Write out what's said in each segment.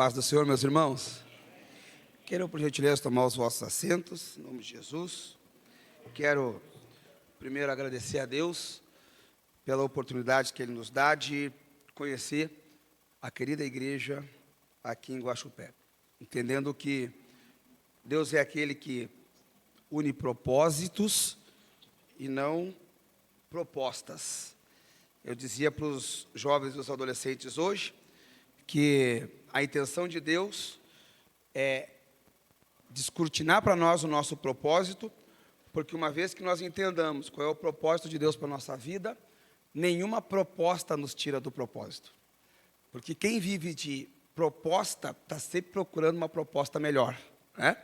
Paz do Senhor, meus irmãos. Quero, por gentileza, tomar os vossos assentos, em nome de Jesus. Quero primeiro agradecer a Deus pela oportunidade que Ele nos dá de conhecer a querida igreja aqui em Guaxupé. Entendendo que Deus é aquele que une propósitos e não propostas. Eu dizia para os jovens e os adolescentes hoje que a intenção de Deus é descortinar para nós o nosso propósito, porque uma vez que nós entendamos qual é o propósito de Deus para a nossa vida, nenhuma proposta nos tira do propósito. Porque quem vive de proposta está sempre procurando uma proposta melhor, né?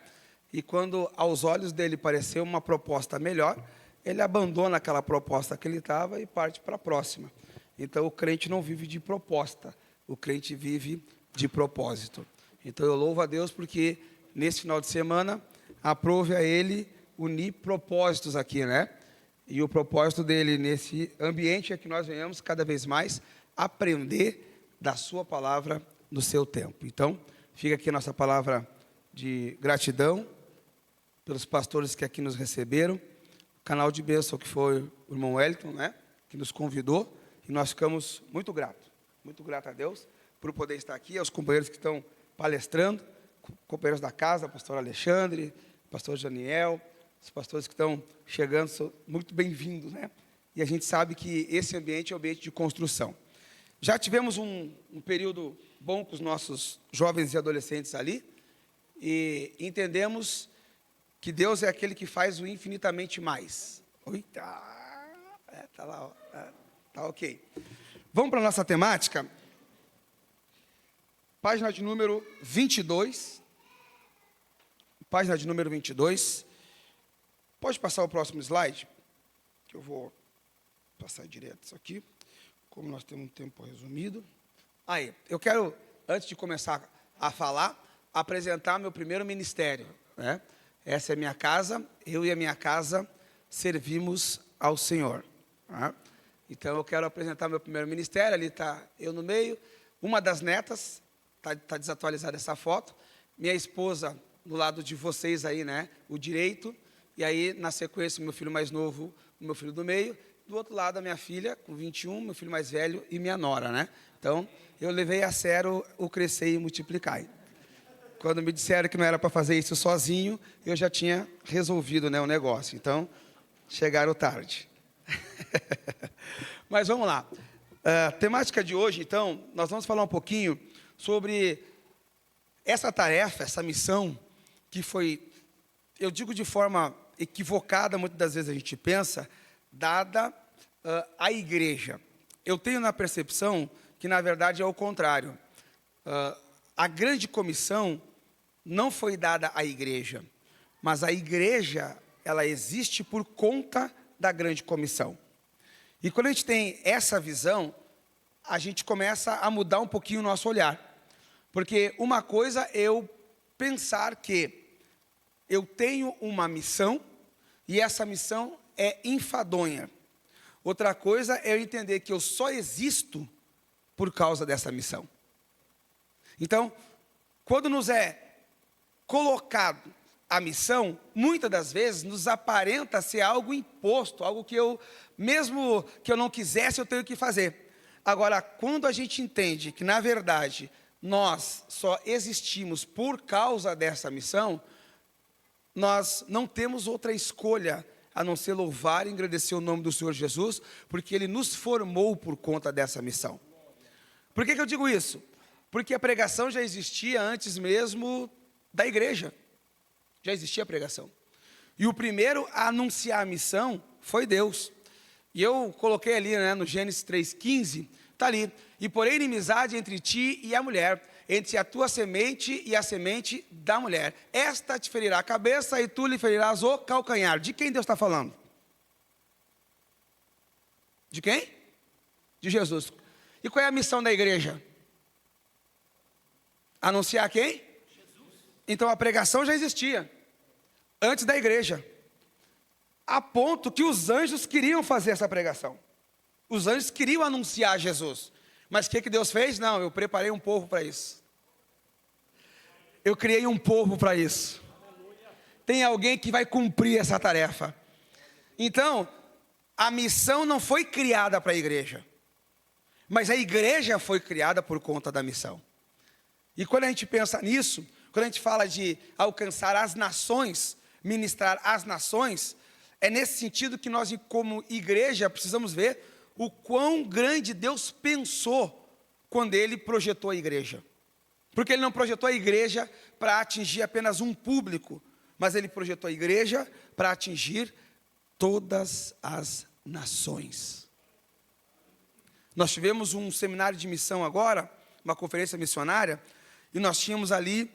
E quando aos olhos dele pareceu uma proposta melhor, ele abandona aquela proposta que ele estava e parte para a próxima. Então o crente não vive de proposta, o crente vive de propósito. Então eu louvo a Deus porque nesse final de semana aprove a Ele unir propósitos aqui, né? E o propósito dele nesse ambiente é que nós venhamos cada vez mais aprender da sua palavra no seu tempo. Então fica aqui a nossa palavra de gratidão pelos pastores que aqui nos receberam, o canal de bênção que foi o irmão Wellington, né? Que nos convidou, e nós ficamos muito gratos a Deus por poder estar aqui, aos companheiros que estão palestrando, companheiros da casa, pastor Alexandre, pastor Daniel, os pastores que estão chegando, são muito bem-vindos, né? E a gente sabe que esse ambiente é um ambiente de construção. Já tivemos um período bom com os nossos jovens e adolescentes ali, e entendemos que Deus é aquele que faz o infinitamente mais. Eita, tá lá, ó, tá ok. Vamos para a nossa temática. Página de número 22. Página de número 22. Pode passar o próximo slide? Que eu vou passar direto isso aqui. Como nós temos um tempo resumido. Aí, eu quero, antes de começar a falar, apresentar meu primeiro ministério, né? Essa é minha casa, eu e a minha casa servimos ao Senhor. Tá? Então, eu quero apresentar meu primeiro ministério, ali está eu no meio, uma das netas, está desatualizada essa foto, minha esposa do lado de vocês aí, né, o direito, e aí, na sequência, meu filho mais novo, o meu filho do meio, do outro lado, a minha filha, com 21, meu filho mais velho e minha nora, né? Então, eu levei a sério o crescer e multiplicar. Quando me disseram que não era para fazer isso sozinho, eu já tinha resolvido, né, o negócio. Então, chegaram tarde. Mas vamos lá. A temática de hoje, então, nós vamos falar um pouquinho sobre essa tarefa, essa missão, que foi, eu digo de forma equivocada, muitas das vezes a gente pensa, dada à igreja. Eu tenho na percepção que, na verdade, é o contrário. A grande comissão não foi dada à igreja, mas a igreja, ela existe por conta da grande comissão. E quando a gente tem essa visão, a gente começa a mudar um pouquinho o nosso olhar. Porque uma coisa é eu pensar que eu tenho uma missão e essa missão é enfadonha. Outra coisa é eu entender que eu só existo por causa dessa missão. Então, quando nos é colocado a missão, muitas das vezes nos aparenta ser algo imposto, algo que eu, mesmo que eu não quisesse, eu tenho que fazer. Agora, quando a gente entende que, na verdade, nós só existimos por causa dessa missão, nós não temos outra escolha a não ser louvar e agradecer o nome do Senhor Jesus, porque Ele nos formou por conta dessa missão. Por que eu digo isso? Porque a pregação já existia antes mesmo da igreja. Já existia a pregação. E o primeiro a anunciar a missão foi Deus. E eu coloquei ali, né, no Gênesis 3,15, está ali. E porém inimizade entre ti e a mulher, entre a tua semente e a semente da mulher. Esta te ferirá a cabeça e tu lhe ferirás o calcanhar. De quem Deus está falando? De quem? De Jesus. E qual é a missão da igreja? Anunciar quem? Jesus. Então a pregação já existia antes da igreja, a ponto que os anjos queriam fazer essa pregação. Os anjos queriam anunciar Jesus. Mas o que Deus fez? Não, eu preparei um povo para isso. Eu criei um povo para isso. Tem alguém que vai cumprir essa tarefa. Então, a missão não foi criada para a igreja, mas a igreja foi criada por conta da missão. E quando a gente pensa nisso, quando a gente fala de alcançar as nações, ministrar as nações, é nesse sentido que nós, como igreja, precisamos ver o quão grande Deus pensou quando Ele projetou a igreja. Porque Ele não projetou a igreja para atingir apenas um público, mas Ele projetou a igreja para atingir todas as nações. Nós tivemos um seminário de missão agora, uma conferência missionária, e nós tínhamos ali,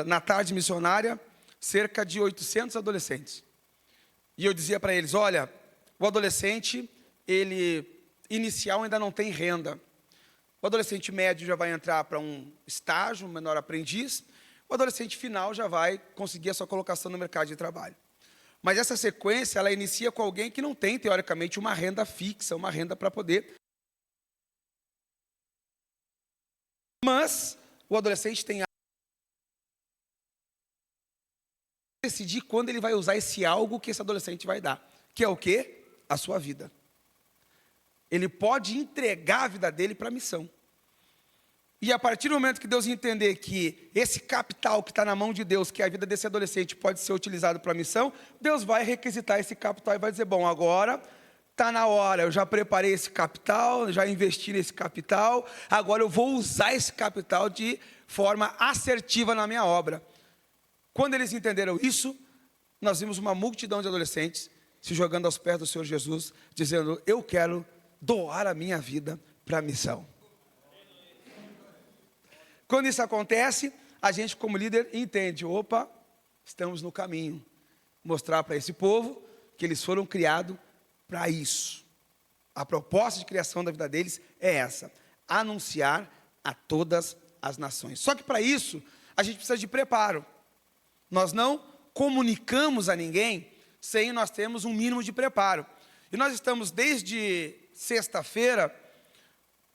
na tarde missionária, cerca de 800 adolescentes. E eu dizia para eles, olha, o adolescente, ele inicial ainda não tem renda. O adolescente médio já vai entrar para um estágio, um menor aprendiz. O adolescente final já vai conseguir a sua colocação no mercado de trabalho. Mas essa sequência, ela inicia com alguém que não tem, teoricamente, uma renda fixa, uma renda para poder. Mas o adolescente tem decidir quando ele vai usar esse algo que esse adolescente vai dar, que é o quê? A sua vida. Ele pode entregar a vida dele para a missão. E a partir do momento que Deus entender que esse capital que está na mão de Deus, que é a vida desse adolescente, pode ser utilizado para a missão, Deus vai requisitar esse capital e vai dizer, bom, agora está na hora, eu já preparei esse capital, já investi nesse capital, agora eu vou usar esse capital de forma assertiva na minha obra. Quando eles entenderam isso, nós vimos uma multidão de adolescentes se jogando aos pés do Senhor Jesus, dizendo, eu quero doar a minha vida para a missão. Quando isso acontece, a gente como líder entende, opa, estamos no caminho. Mostrar para esse povo que eles foram criados para isso. A proposta de criação da vida deles é essa, anunciar a todas as nações. Só que para isso, a gente precisa de preparo. Nós não comunicamos a ninguém sem nós termos um mínimo de preparo. E nós estamos desde sexta-feira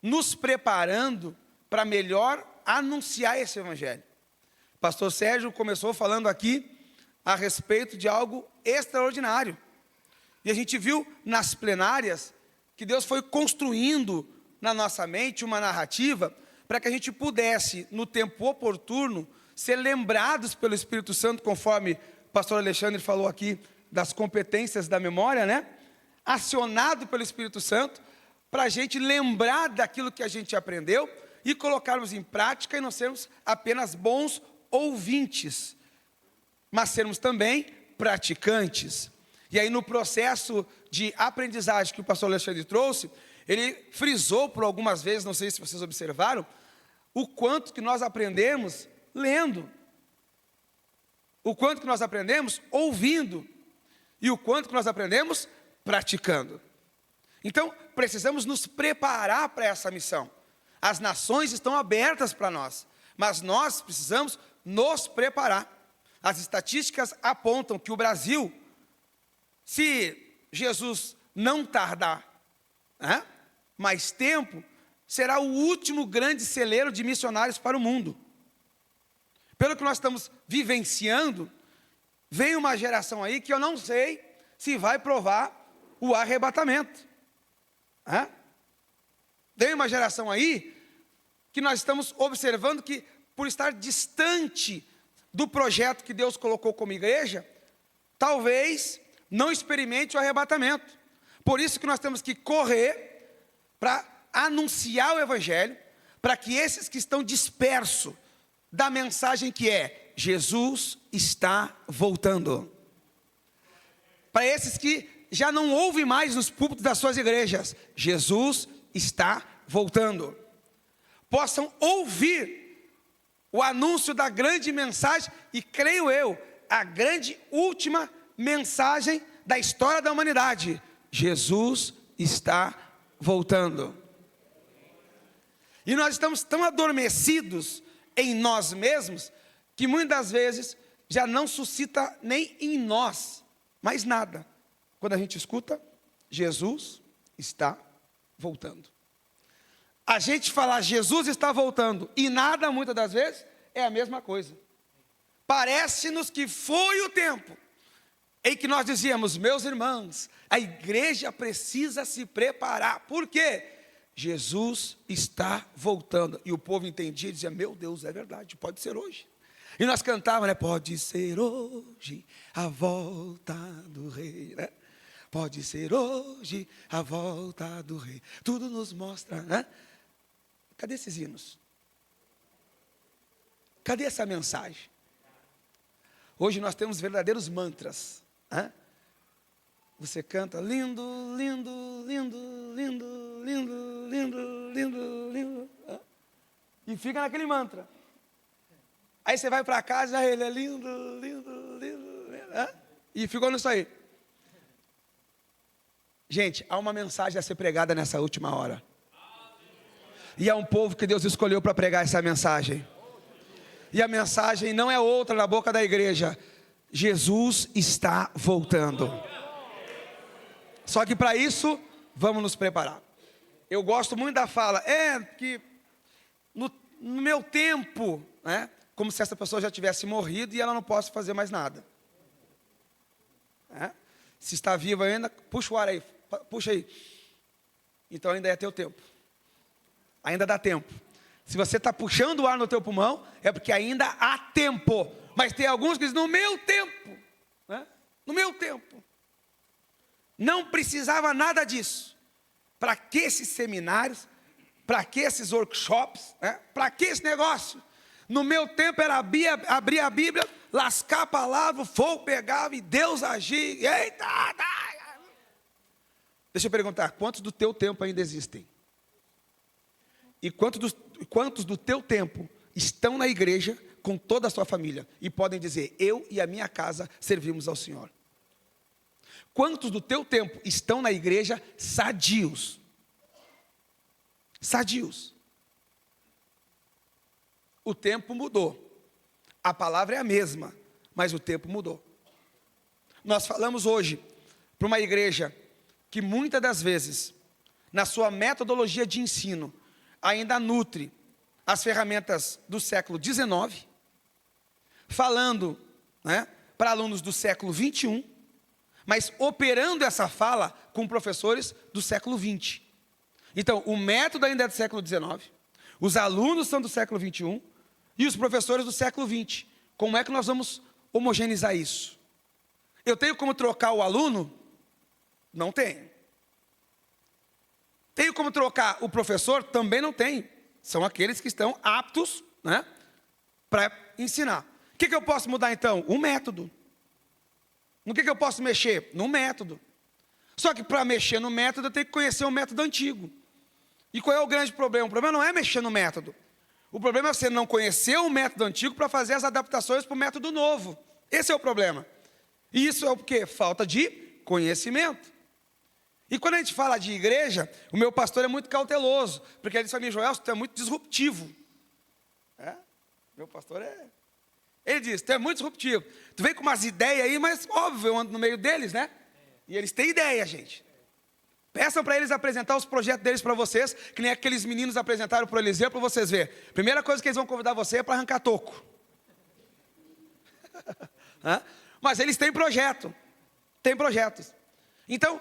nos preparando para melhor anunciar esse evangelho. Pastor Sérgio começou falando aqui a respeito de algo extraordinário. E a gente viu nas plenárias que Deus foi construindo na nossa mente uma narrativa para que a gente pudesse, no tempo oportuno, ser lembrados pelo Espírito Santo, conforme o pastor Alexandre falou aqui, das competências da memória, né? Acionado pelo Espírito Santo, para a gente lembrar daquilo que a gente aprendeu e colocarmos em prática e não sermos apenas bons ouvintes, mas sermos também praticantes. E aí no processo de aprendizagem que o pastor Alexandre trouxe, ele frisou por algumas vezes, não sei se vocês observaram, o quanto que nós aprendemos lendo, o quanto que nós aprendemos ouvindo, e o quanto que nós aprendemos praticando. Então, precisamos nos preparar para essa missão. As nações estão abertas para nós, mas nós precisamos nos preparar. As estatísticas apontam que o Brasil, se Jesus não tardar mais tempo, será o último grande celeiro de missionários para o mundo. Pelo que nós estamos vivenciando, vem uma geração aí que eu não sei se vai provar o arrebatamento. Vem uma geração aí que nós estamos observando que, por estar distante do projeto que Deus colocou como igreja, talvez não experimente o arrebatamento. Por isso que nós temos que correr para anunciar o evangelho, para que esses que estão dispersos da mensagem que é, Jesus está voltando. Para esses que já não ouvem mais nos púlpitos das suas igrejas, Jesus está voltando. Possam ouvir o anúncio da grande mensagem, e creio eu, a grande última mensagem da história da humanidade: Jesus está voltando. E nós estamos tão adormecidos em nós mesmos, que muitas vezes já não suscita nem em nós mais nada, quando a gente escuta, Jesus está voltando. A gente falar Jesus está voltando e nada, muitas das vezes, é a mesma coisa. Parece-nos que foi o tempo em que nós dizíamos: meus irmãos, a igreja precisa se preparar. Por quê? Jesus está voltando. E o povo entendia e dizia: meu Deus, é verdade, pode ser hoje. E nós cantávamos, né? Pode ser hoje a volta do rei, né? Pode ser hoje a volta do rei. Tudo nos mostra, né? Cadê esses hinos? Cadê essa mensagem? Hoje nós temos verdadeiros mantras, né? Você canta lindo, lindo, lindo, lindo, lindo, lindo, lindo, lindo, né? E fica naquele mantra. Aí você vai para casa, ele é lindo, lindo, lindo, né? E ficou nisso aí. Gente, há uma mensagem a ser pregada nessa última hora. E há um povo que Deus escolheu para pregar essa mensagem. E a mensagem não é outra na boca da igreja: Jesus está voltando. Só que para isso, vamos nos preparar. Eu gosto muito da fala, que no meu tempo, né? Como se essa pessoa já tivesse morrido e ela não possa fazer mais nada. Se está viva ainda, puxa o ar aí, puxa aí. Então ainda é teu tempo. Ainda dá tempo. Se você está puxando o ar no teu pulmão, é porque ainda há tempo. Mas tem alguns que dizem: no meu tempo, né? No meu tempo. Não precisava nada disso. Para que esses seminários? Para que esses workshops? Né? Para que esse negócio? No meu tempo era abrir a Bíblia, lascar a palavra, o fogo pegava e Deus agia. Eita! Deixa eu perguntar, quantos do teu tempo ainda existem? E quantos do teu tempo estão na igreja com toda a sua família e podem dizer: eu e a minha casa servimos ao Senhor? Quantos do teu tempo estão na igreja sadios? Sadios. O tempo mudou. A palavra é a mesma, mas o tempo mudou. Nós falamos hoje para uma igreja que muitas das vezes, na sua metodologia de ensino, ainda nutre as ferramentas do século XIX, falando, né, para alunos do século XXI, mas operando essa fala com professores do século XX. Então, o método ainda é do século XIX, os alunos são do século XXI, e os professores do século XX. Como é que nós vamos homogeneizar isso? Eu tenho como trocar o aluno? Não tenho. Tenho como trocar o professor? Também não tenho. São aqueles que estão aptos, né, para ensinar. O que eu posso mudar então? O método. No que eu posso mexer? No método. Só que para mexer no método eu tenho que conhecer o método antigo. E qual é o grande problema? O problema não é mexer no método. O problema é você não conhecer o método antigo para fazer as adaptações para o método novo. Esse é o problema. E isso é o quê? Falta de conhecimento. E quando a gente fala de igreja, o meu pastor é muito cauteloso, porque ele diz para mim: Joel, tu é muito disruptivo. Meu pastor é... Ele diz: tu é muito disruptivo. Tu vem com umas ideias aí, mas óbvio, eu ando no meio deles, né? E eles têm ideia, gente. Peçam para eles apresentar os projetos deles para vocês, que nem aqueles meninos apresentaram para o Eliseu, para vocês verem. Primeira coisa que eles vão convidar você é para arrancar toco. Mas eles têm projeto. Tem projetos. Então,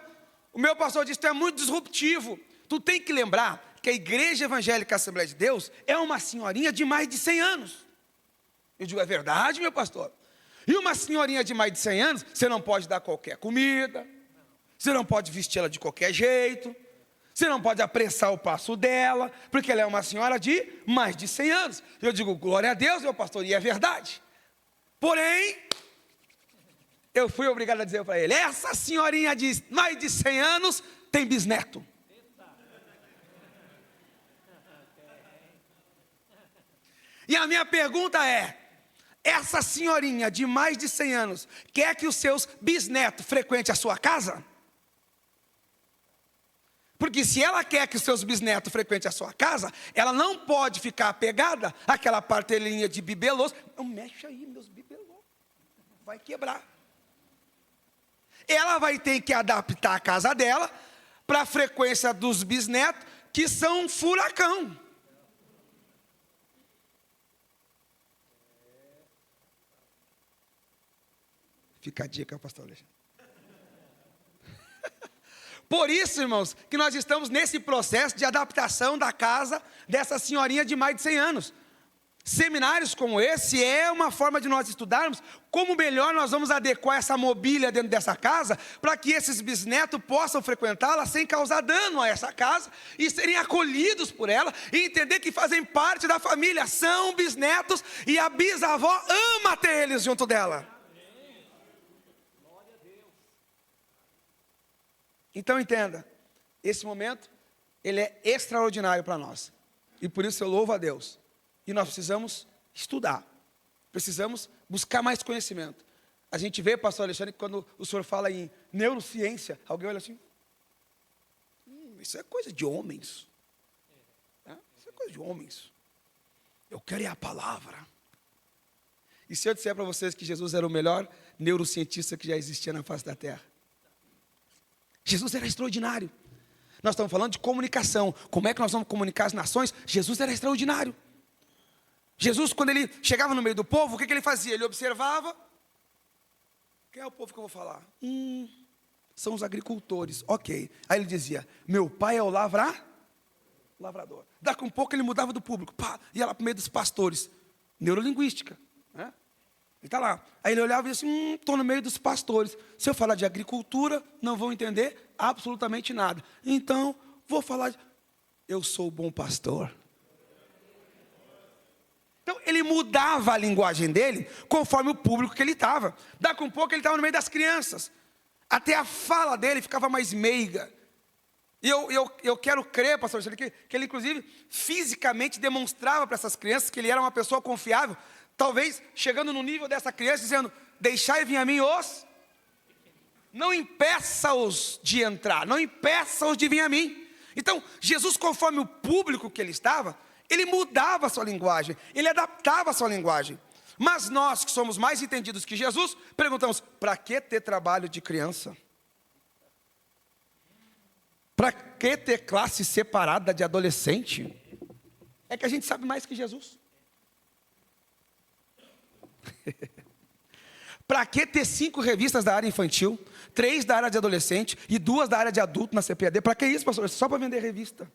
o meu pastor disse: tu é muito disruptivo. Tu tem que lembrar que a Igreja Evangélica Assembleia de Deus é uma senhorinha de mais de 100 anos. Eu digo: é verdade, meu pastor? E uma senhorinha de mais de 100 anos, você não pode dar qualquer comida, você não pode vestir ela de qualquer jeito, você não pode apressar o passo dela, porque ela é uma senhora de mais de 100 anos. Eu digo: glória a Deus, meu pastor, e é verdade. Porém, eu fui obrigado a dizer para ele: essa senhorinha de mais de 100 anos tem bisneto. E a minha pergunta é: essa senhorinha de mais de 100 anos quer que os seus bisnetos frequentem a sua casa? Porque se ela quer que os seus bisnetos frequentem a sua casa, ela não pode ficar apegada àquela partelinha de bibelôs. Não mexe aí, meus bibelôs, vai quebrar. Ela vai ter que adaptar a casa dela para a frequência dos bisnetos, que são um furacão. Fica a dica, pastor Alexandre. Por isso, irmãos, que nós estamos nesse processo de adaptação da casa dessa senhorinha de mais de 100 anos. Seminários como esse é uma forma de nós estudarmos como melhor nós vamos adequar essa mobília dentro dessa casa, para que esses bisnetos possam frequentá-la sem causar dano a essa casa, e serem acolhidos por ela, e entender que fazem parte da família, são bisnetos, e a bisavó ama ter eles junto dela. Então entenda, esse momento, ele é extraordinário para nós, e por isso eu louvo a Deus, e nós precisamos estudar, precisamos buscar mais conhecimento. A gente vê, pastor Alexandre, que quando o senhor fala em neurociência, alguém olha assim, isso é coisa de homens, isso é coisa de homens, eu quero é a palavra. E se eu disser para vocês que Jesus era o melhor neurocientista que já existia na face da terra? Jesus era extraordinário. Nós estamos falando de comunicação. Como é que nós vamos comunicar as nações? Jesus era extraordinário. Jesus, quando ele chegava no meio do povo, o que ele fazia? Ele observava. Quem é o povo que eu vou falar? São os agricultores. Ok. Aí ele dizia, meu pai é o lavrador. Daqui um pouco ele mudava do público. Ia lá para o meio dos pastores. Neurolinguística. Né? Ele está lá. Aí ele olhava e disse assim, estou no meio dos pastores. Se eu falar de agricultura, não vão entender absolutamente nada. Então, vou falar de... Eu sou o bom pastor. Então, ele mudava a linguagem dele, conforme o público que ele estava. Daqui um pouco ele estava no meio das crianças. Até a fala dele ficava mais meiga. E eu quero crer, pastor, que ele inclusive, fisicamente demonstrava para essas crianças que ele era uma pessoa confiável. Talvez chegando no nível dessa criança, dizendo, deixai vir a mim os... Não impeça-os de entrar, não impeça-os de vir a mim. Então, Jesus, conforme o público que ele estava, ele mudava a sua linguagem, ele adaptava a sua linguagem. Mas nós, que somos mais entendidos que Jesus, perguntamos, para que ter trabalho de criança? Para que ter classe separada de adolescente? É que a gente sabe mais que Jesus. Para que ter 5 revistas da área infantil, 3 da área de adolescente e 2 da área de adulto na CPAD? Para que isso, pastor? Só para vender revista.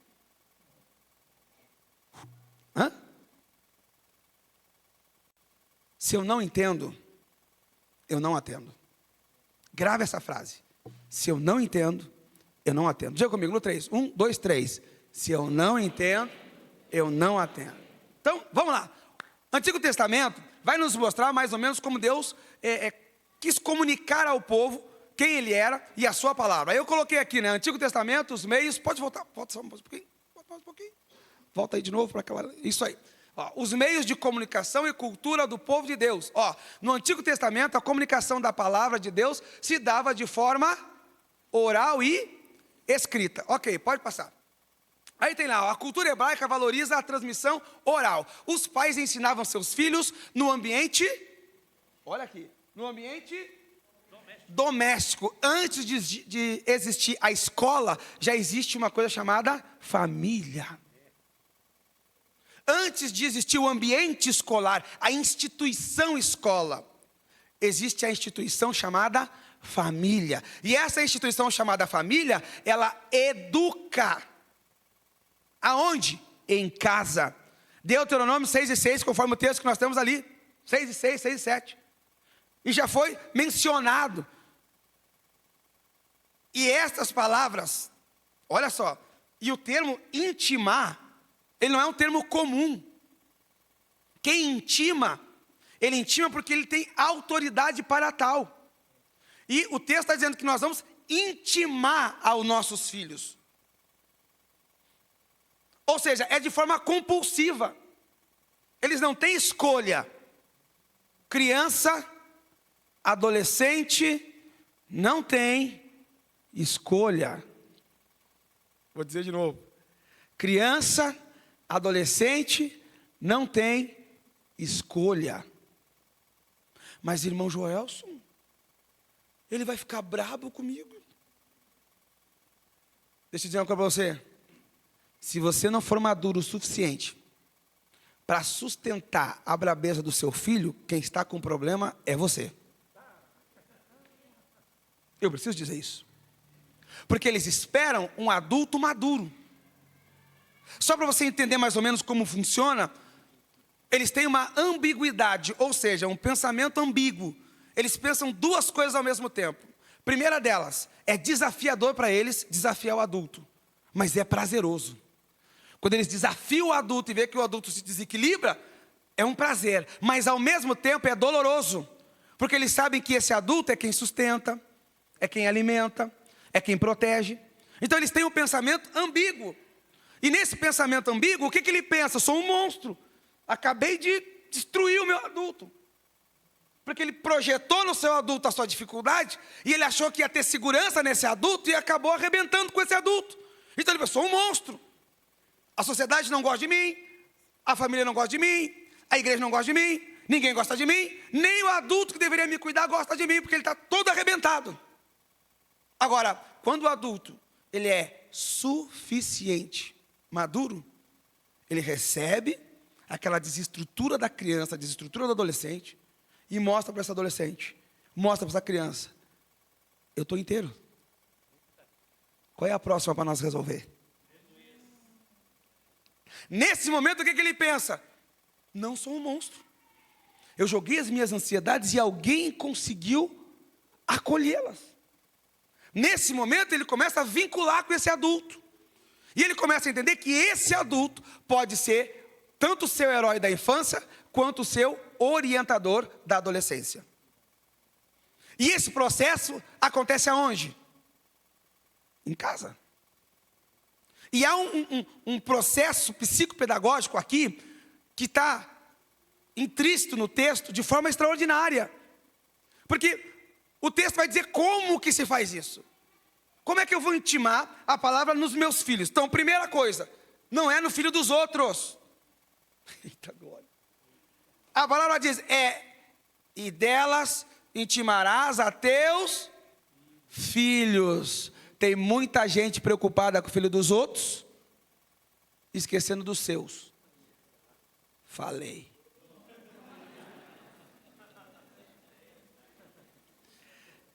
Se eu não entendo, eu não atendo. Grave essa frase. Se eu não entendo, eu não atendo. Diga comigo no 3. 1, 2, 3. Se eu não entendo, eu não atendo. Então, vamos lá. Antigo Testamento vai nos mostrar mais ou menos como Deus quis comunicar ao povo quem ele era e a sua palavra. Aí eu coloquei aqui, né? Antigo Testamento, os meios. Pode voltar, volta só um pouquinho. Volta mais um pouquinho. Volta aí de novo para aquela. Isso aí. Os meios de comunicação e cultura do povo de Deus. No Antigo Testamento, a comunicação da palavra de Deus se dava de forma oral e escrita. Ok, pode passar. Aí tem lá, a cultura hebraica valoriza a transmissão oral. Os pais ensinavam seus filhos no ambiente, olha aqui, no ambiente doméstico. Antes de existir a escola, já existe uma coisa chamada família. Antes de existir o ambiente escolar, a instituição escola, existe a instituição chamada família. E essa instituição chamada família, ela educa. Aonde? Em casa. Deuteronômio 6:6, conforme o texto que nós temos ali. 6:6, 6:7. E já foi mencionado. E estas palavras, olha só, e o termo intimar, ele não é um termo comum. Quem intima, ele intima porque ele tem autoridade para tal. E o texto está dizendo que nós vamos intimar aos nossos filhos. Ou seja, é de forma compulsiva. Eles não têm escolha. Criança, adolescente, não tem escolha. Vou dizer de novo. Criança, adolescente, não tem escolha. Mas irmão Joelson, ele vai ficar brabo comigo. Deixa eu dizer uma coisa para você. Se você não for maduro o suficiente para sustentar a brabeza do seu filho, quem está com problema é você. Eu preciso dizer isso. Porque eles esperam um adulto maduro. Só para você entender mais ou menos como funciona, eles têm uma ambiguidade, ou seja, um pensamento ambíguo. Eles pensam duas coisas ao mesmo tempo. Primeira delas, é desafiador para eles desafiar o adulto, mas é prazeroso. Quando eles desafiam o adulto e vê que o adulto se desequilibra, é um prazer, mas ao mesmo tempo é doloroso, porque eles sabem que esse adulto é quem sustenta, é quem alimenta, é quem protege. Então eles têm um pensamento ambíguo. E nesse pensamento ambíguo, o que ele pensa? Sou um monstro. Acabei de destruir o meu adulto. Porque ele projetou no seu adulto a sua dificuldade, e ele achou que ia ter segurança nesse adulto, e acabou arrebentando com esse adulto. Então ele pensou, sou um monstro. A sociedade não gosta de mim, a família não gosta de mim, a igreja não gosta de mim, ninguém gosta de mim, nem o adulto que deveria me cuidar gosta de mim, porque ele está todo arrebentado. Agora, quando o adulto, ele é suficiente, maduro, ele recebe aquela desestrutura da criança, desestrutura do adolescente, e mostra para esse adolescente, mostra para essa criança, eu estou inteiro. Qual é a próxima para nós resolver? Nesse momento, o que ele pensa? Não sou um monstro. Eu joguei as minhas ansiedades e alguém conseguiu acolhê-las. Nesse momento, ele começa a vincular com esse adulto. E ele começa a entender que esse adulto pode ser tanto o seu herói da infância, quanto o seu orientador da adolescência. E esse processo acontece aonde? Em casa. E há um processo psicopedagógico aqui, que está intrínseco no texto de forma extraordinária. Porque o texto vai dizer como que se faz isso. Como é que eu vou intimar a palavra nos meus filhos? Então, primeira coisa, não é no filho dos outros. Eita glória. A palavra diz, e delas intimarás a teus filhos. Tem muita gente preocupada com o filho dos outros, esquecendo dos seus. Falei.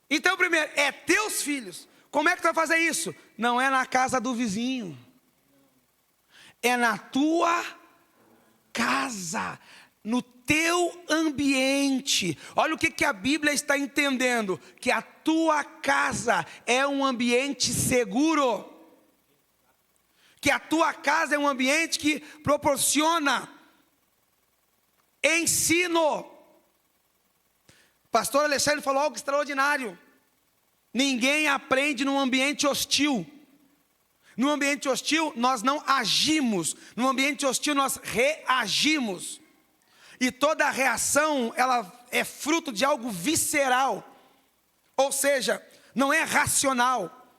Então, primeiro, é teus filhos. Como é que tu vai fazer isso? Não é na casa do vizinho. É na tua casa, no teu ambiente. Olha o que a Bíblia está entendendo, que a tua casa é um ambiente seguro, que a tua casa é um ambiente que proporciona ensino. Pastor Alexandre falou algo extraordinário. Ninguém aprende num ambiente hostil. No ambiente hostil nós não agimos, no ambiente hostil nós reagimos. E toda reação, ela é fruto de algo visceral. Ou seja, não é racional.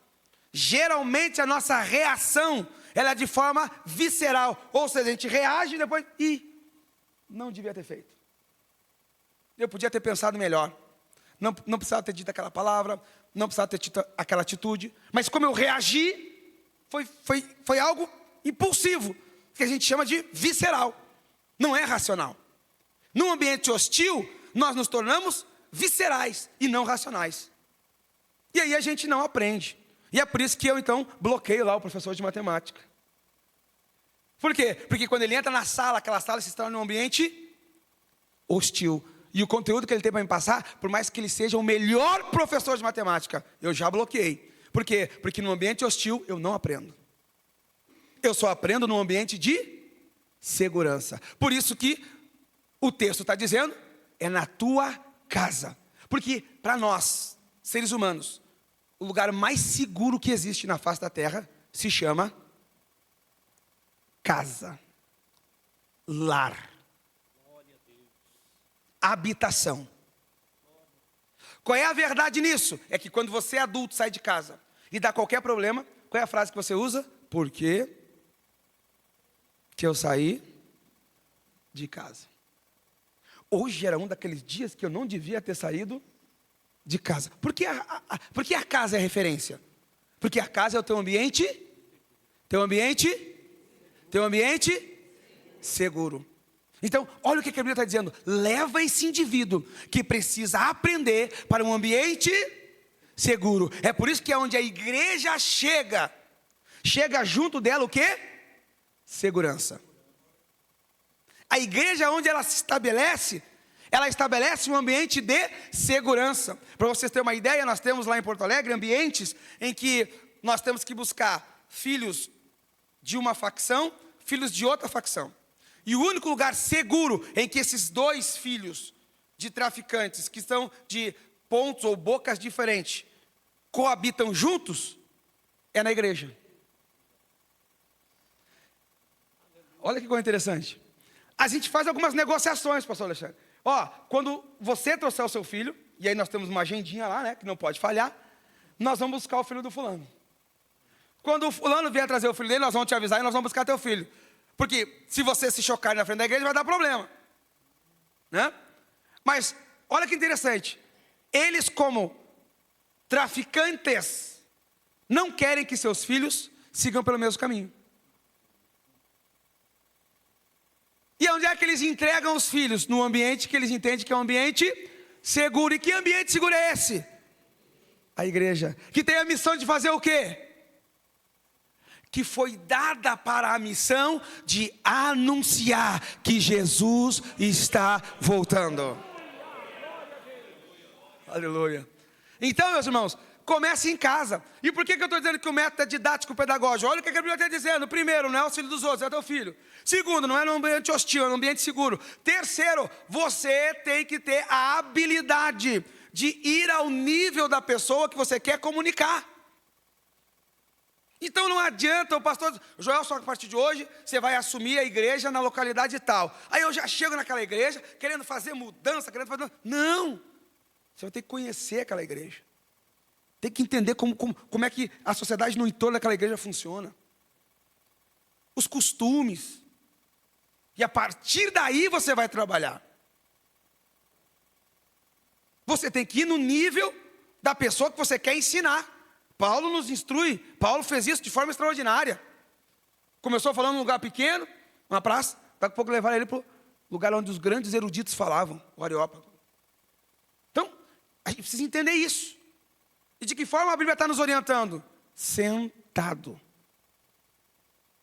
Geralmente a nossa reação, ela é de forma visceral. Ou seja, a gente reage e depois, não devia ter feito. Eu podia ter pensado melhor. Não precisava ter dito aquela palavra, não precisava ter tido aquela atitude. Mas como eu reagi, foi algo impulsivo, que a gente chama de visceral. Não é racional. Num ambiente hostil, nós nos tornamos viscerais e não racionais. E aí a gente não aprende. E é por isso que eu, então, bloqueio lá o professor de matemática. Por quê? Porque quando ele entra na sala, aquela sala se torna um ambiente hostil. E o conteúdo que ele tem para me passar, por mais que ele seja o melhor professor de matemática, eu já bloqueei. Por quê? Porque no ambiente hostil eu não aprendo. Eu só aprendo num ambiente de segurança. Por isso que o texto está dizendo, é na tua casa. Porque para nós, seres humanos, o lugar mais seguro que existe na face da terra se chama casa, lar, habitação. Qual é a verdade nisso? É que quando você é adulto, sai de casa e dá qualquer problema, qual é a frase que você usa? Por quê que eu saí de casa? Hoje era um daqueles dias que eu não devia ter saído de casa. Por que a casa é referência? Porque a casa é o teu ambiente seguro. Então, olha o que a Bíblia está dizendo. Leva esse indivíduo que precisa aprender para um ambiente seguro. É por isso que é onde a igreja chega junto dela o quê? Segurança. A igreja é onde ela estabelece um ambiente de segurança. Para vocês terem uma ideia, nós temos lá em Porto Alegre ambientes em que nós temos que buscar filhos de uma facção, filhos de outra facção. E o único lugar seguro em que esses dois filhos de traficantes, que são de pontos ou bocas diferentes, coabitam juntos, é na igreja. Olha que coisa interessante. A gente faz algumas negociações, pastor Alexandre. Quando você trouxer o seu filho, e aí nós temos uma agendinha lá, né, que não pode falhar, nós vamos buscar o filho do fulano. Quando o fulano vier trazer o filho dele, nós vamos te avisar e nós vamos buscar teu filho. Porque se você se chocar na frente da igreja, vai dar problema, né? Mas, olha que interessante. Eles, como traficantes, não querem que seus filhos sigam pelo mesmo caminho. E onde é que eles entregam os filhos? No ambiente que eles entendem que é um ambiente seguro. E que ambiente seguro é esse? A igreja. Que tem a missão de fazer o quê? Que foi dada para a missão de anunciar que Jesus está voltando. Aleluia. Então, meus irmãos, comece em casa. E por que eu estou dizendo que o método é didático pedagógico? Olha o que a Bíblia está dizendo. Primeiro, não é o filho dos outros, é teu filho. Segundo, não é num ambiente hostil, é num ambiente seguro. Terceiro, você tem que ter a habilidade de ir ao nível da pessoa que você quer comunicar. Então não adianta o pastor, Joel, só que a partir de hoje você vai assumir a igreja na localidade tal. Aí eu já chego naquela igreja querendo fazer mudança, Não, você vai ter que conhecer aquela igreja. Tem que entender como é que a sociedade no entorno daquela igreja funciona. Os costumes. E a partir daí você vai trabalhar. Você tem que ir no nível da pessoa que você quer ensinar. Paulo nos instrui, Paulo fez isso de forma extraordinária. Começou falando num lugar pequeno, uma praça, daqui a pouco levaram ele para o lugar onde os grandes eruditos falavam, o Areópago. Então, a gente precisa entender isso. E de que forma a Bíblia está nos orientando? Sentado.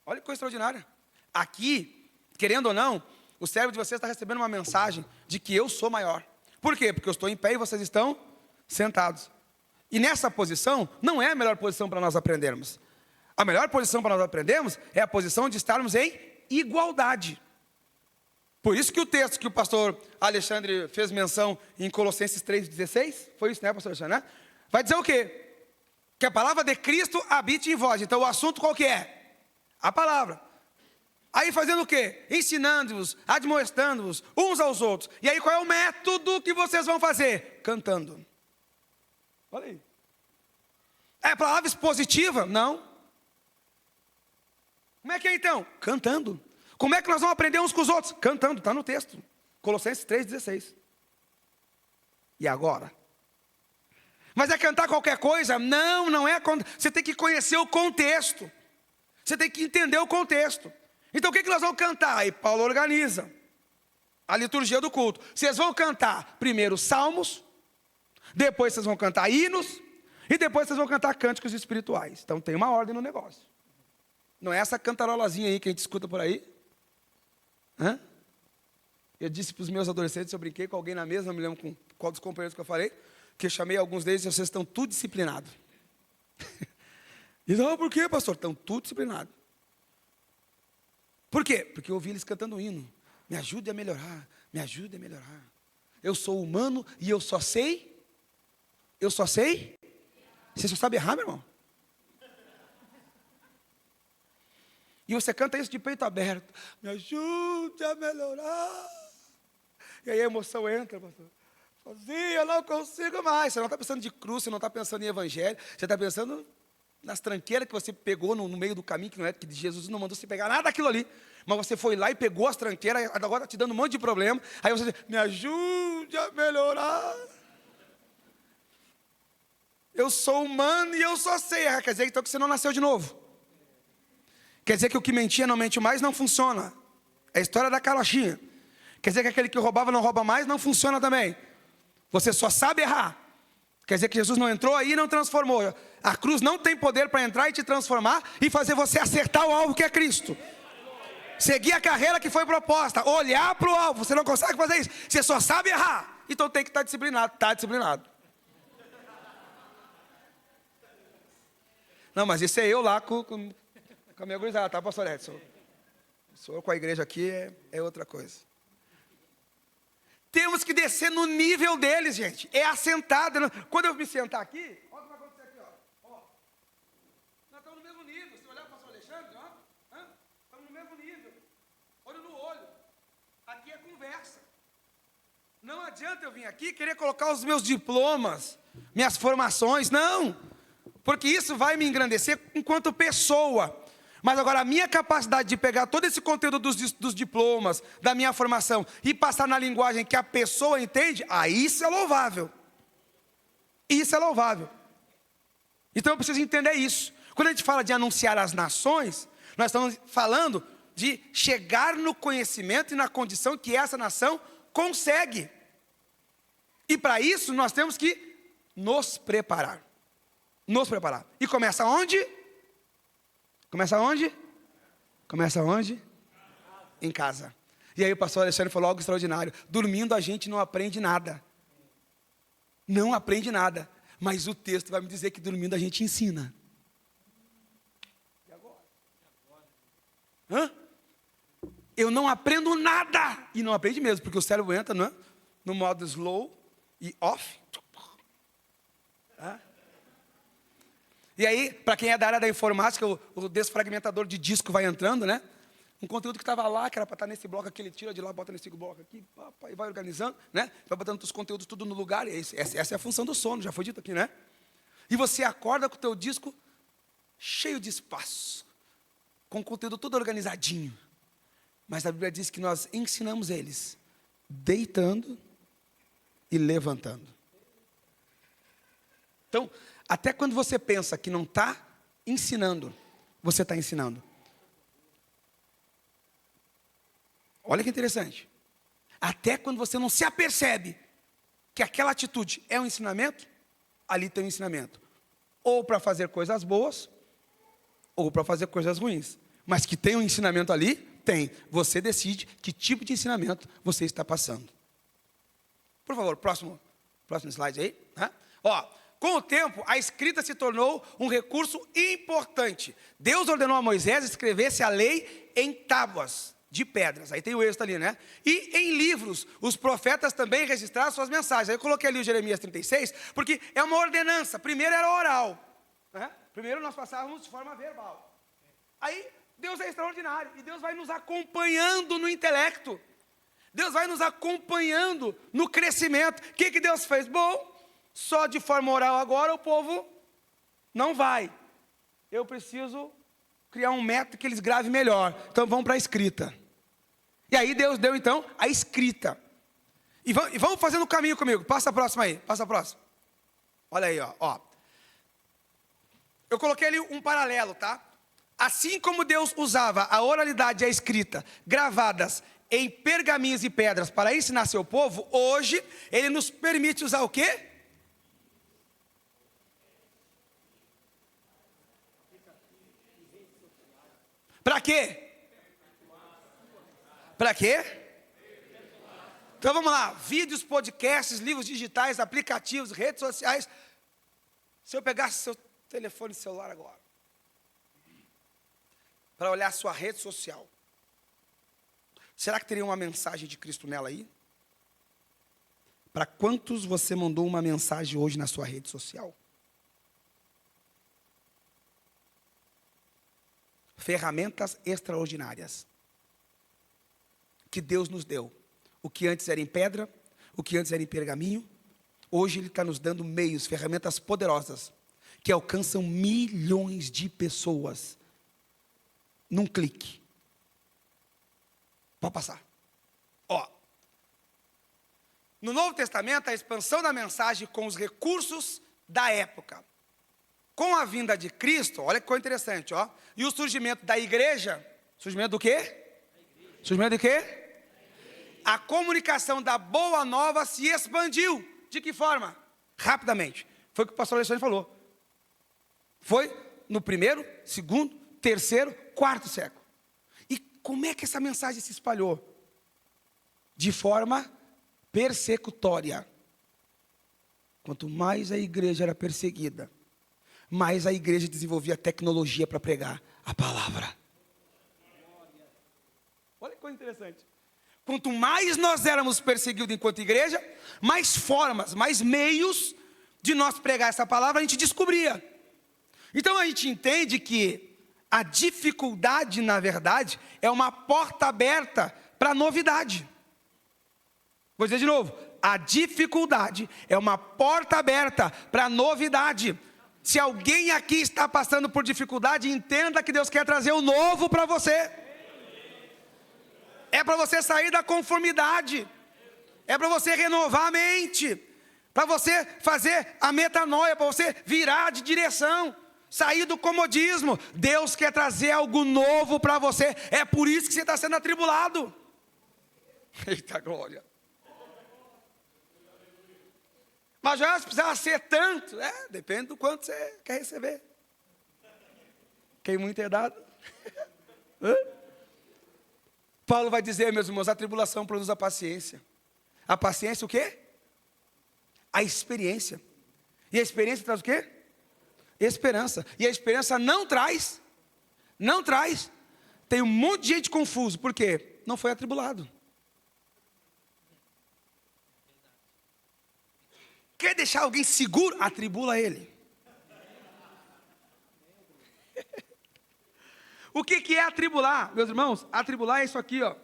Olha que coisa extraordinária. Aqui, querendo ou não, o cérebro de vocês está recebendo uma mensagem de que eu sou maior. Por quê? Porque eu estou em pé e vocês estão sentados. E nessa posição, não é a melhor posição para nós aprendermos. A melhor posição para nós aprendermos é a posição de estarmos em igualdade. Por isso que o texto que o pastor Alexandre fez menção em Colossenses 3,16, foi isso, né, pastor Alexandre? Né? Vai dizer o quê? Que a palavra de Cristo habite em vós. Então o assunto qual que é? A palavra. Aí fazendo o quê? Ensinando-vos, admoestando-vos uns aos outros. E aí qual é o método que vocês vão fazer? Cantando. Olha aí. É palavra expositiva? Não. Como é que é então? Cantando. Como é que nós vamos aprender uns com os outros? Cantando, está no texto. Colossenses 3,16. E agora? Mas é cantar qualquer coisa? Não, não é. Você tem que conhecer o contexto. Você tem que entender o contexto. Então o que nós vamos cantar? Aí Paulo organiza a liturgia do culto. Vocês vão cantar primeiro salmos, depois vocês vão cantar hinos, e depois vocês vão cantar cânticos espirituais. Então tem uma ordem no negócio. Não é essa cantarolazinha aí que a gente escuta por aí. Hã? Eu disse para os meus adolescentes, eu brinquei com alguém na mesa, não me lembro com qual dos companheiros que eu falei, que eu chamei alguns deles e vocês estão tudo disciplinados. E não, por quê, pastor? Estão tudo disciplinados. Por quê? Porque eu ouvi eles cantando um hino. Me ajude a melhorar, me ajude a melhorar. Eu sou humano e eu só sei. Você só sabe errar, meu irmão. E você canta isso de peito aberto. Me ajude a melhorar. E aí a emoção entra, pastor. Sozinho eu não consigo mais. Você não está pensando de cruz, você não está pensando em evangelho. Você está pensando nas tranqueiras que você pegou no meio do caminho, que não é que Jesus não mandou você pegar nada daquilo ali. Mas você foi lá e pegou as tranqueiras, agora está te dando um monte de problema. Aí você diz, me ajude a melhorar. Eu sou humano e eu só sei errar. Quer dizer então que você não nasceu de novo. Quer dizer que o que mentia não mente mais não funciona. É a história da carochinha. Quer dizer que aquele que roubava não rouba mais não funciona também. Você só sabe errar. Quer dizer que Jesus não entrou aí e não transformou. A cruz não tem poder para entrar e te transformar e fazer você acertar o alvo que é Cristo. Seguir a carreira que foi proposta, olhar para o alvo. Você não consegue fazer isso, você só sabe errar. Então tem que estar disciplinado. Está disciplinado. Não, mas isso é eu lá com a minha gurizada, tá, pastor Edson? Sou eu com a igreja aqui, é outra coisa. Temos que descer no nível deles, gente. É assentado. Quando eu me sentar aqui, olha o que vai acontecer aqui, ó. Nós estamos no mesmo nível. Se olhar para o pastor Alexandre, ó, estamos no mesmo nível. Olho no olho. Aqui é conversa. Não adianta eu vir aqui querer colocar os meus diplomas, minhas formações, não. Porque isso vai me engrandecer enquanto pessoa. Mas agora a minha capacidade de pegar todo esse conteúdo dos diplomas, da minha formação, e passar na linguagem que a pessoa entende, isso é louvável. Isso é louvável. Então eu preciso entender isso. Quando a gente fala de anunciar às nações, nós estamos falando de chegar no conhecimento e na condição que essa nação consegue. E para isso nós temos que nos preparar. Nos preparar. E começa onde? Começa onde? Começa onde? Em casa. E aí o pastor Alexandre falou algo extraordinário. Dormindo a gente não aprende nada. Não aprende nada. Mas o texto vai me dizer que dormindo a gente ensina. E agora? Eu não aprendo nada. E não aprende mesmo, porque o cérebro entra no modo slow e off. E aí, para quem é da área da informática, o desfragmentador de disco vai entrando, né? Um conteúdo que estava lá, que era para estar nesse bloco aqui, ele tira de lá, bota nesse bloco aqui, e vai organizando, né? Vai botando os conteúdos tudo no lugar. Essa é a função do sono, já foi dito aqui, né? E você acorda com o teu disco cheio de espaço, com o conteúdo todo organizadinho. Mas a Bíblia diz que nós ensinamos eles deitando e levantando. Então, até quando você pensa que não está ensinando, você está ensinando. Olha que interessante. Até quando você não se apercebe que aquela atitude é um ensinamento, ali tem um ensinamento. Ou para fazer coisas boas, ou para fazer coisas ruins. Mas que tem um ensinamento ali, tem. Você decide que tipo de ensinamento você está passando. Por favor, próximo slide aí. Com o tempo, a escrita se tornou um recurso importante. Deus ordenou a Moisés escrevesse a lei em tábuas de pedras. Aí tem o êxodo ali, né? E em livros, os profetas também registraram suas mensagens. Aí eu coloquei ali o Jeremias 36, porque é uma ordenança. Primeiro era oral, né? Primeiro nós passávamos de forma verbal. Aí Deus é extraordinário. E Deus vai nos acompanhando no intelecto. Deus vai nos acompanhando no crescimento. O que Deus fez? Bom, só de forma oral agora o povo não vai. Eu preciso criar um método que eles gravem melhor. Então vamos para a escrita. E aí Deus deu então a escrita. E vamos fazendo o caminho comigo. Passa a próxima aí. Passa a próxima. Olha aí, ó. Eu coloquei ali um paralelo, tá? Assim como Deus usava a oralidade e a escrita gravadas em pergaminhos e pedras para ensinar seu povo, hoje Ele nos permite usar o quê? Para quê? Para quê? Então vamos lá, vídeos, podcasts, livros digitais, aplicativos, redes sociais. Se eu pegasse seu telefone celular agora, para olhar a sua rede social, será que teria uma mensagem de Cristo nela aí? Para quantos você mandou uma mensagem hoje na sua rede social? Ferramentas extraordinárias que Deus nos deu. O que antes era em pedra, o que antes era em pergaminho, hoje Ele está nos dando meios, ferramentas poderosas, que alcançam milhões de pessoas, num clique. Pode passar. No Novo Testamento, a expansão da mensagem com os recursos da época. Com a vinda de Cristo, olha que coisa interessante, e o surgimento da igreja, surgimento do quê? Surgimento do quê? A comunicação da boa nova se expandiu. De que forma? Rapidamente. Foi o que o pastor Alexandre falou. Foi no primeiro, segundo, terceiro, quarto século. E como é que essa mensagem se espalhou? De forma persecutória. Quanto mais a igreja era perseguida, mais a igreja desenvolvia tecnologia para pregar a palavra. Olha que coisa interessante. Quanto mais nós éramos perseguidos enquanto igreja, mais formas, mais meios de nós pregar essa palavra a gente descobria. Então a gente entende que a dificuldade, na verdade, é uma porta aberta para a novidade. Vou dizer de novo, a dificuldade é uma porta aberta para a novidade. Se alguém aqui está passando por dificuldade, entenda que Deus quer trazer o novo para você. É para você sair da conformidade. É para você renovar a mente. Para você fazer a metanoia, para você virar de direção. Sair do comodismo. Deus quer trazer algo novo para você. É por isso que você está sendo atribulado. Eita glória. Mas já precisava ser tanto. Depende do quanto você quer receber. Quem muito é dado. Paulo vai dizer, meus irmãos, a tribulação produz a paciência. A paciência o quê? A experiência. E a experiência traz o quê? Esperança. E a esperança não traz. Tem um monte de gente confuso. Por quê? Não foi atribulado. Quer deixar alguém seguro? Atribula ele. O que é atribular, meus irmãos? Atribular é isso aqui, ó.